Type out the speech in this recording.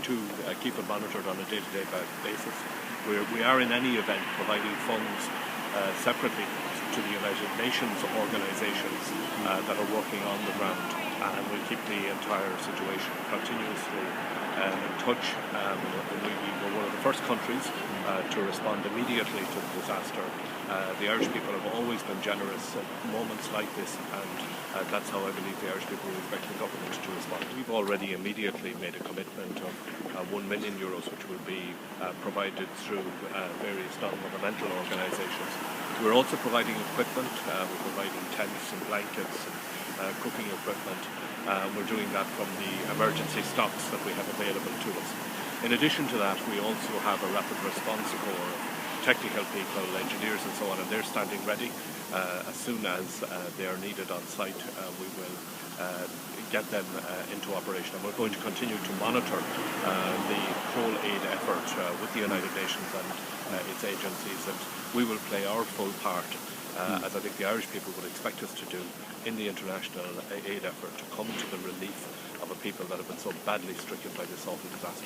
to keep it monitored on a day-to-day basis. We are in any event providing funds separately to the United Nations organisations that are working on the ground, and we'll keep the entire situation continuously in touch. We were one of the first countries to respond immediately to the disaster. The Irish people have always been generous at moments like this, and that's how I believe the Irish people expect the government to respond. We've already immediately made a commitment of €1 million, which will be provided through various non-governmental organisations. We're also providing equipment. We're providing tents and blankets and cooking equipment. We're doing that from the emergency stocks that we have available to us. In addition to that, we also have a rapid response corps of technical people, engineers and so on, and they're standing ready. As soon as they are needed on site, we will get them into operation. And we're going to continue to monitor the whole aid effort with the United Nations and its agencies, and we will play our full part, as I think the Irish people would expect us to do, in the international aid effort to come to the relief of a people that have been so badly stricken by this awful disaster.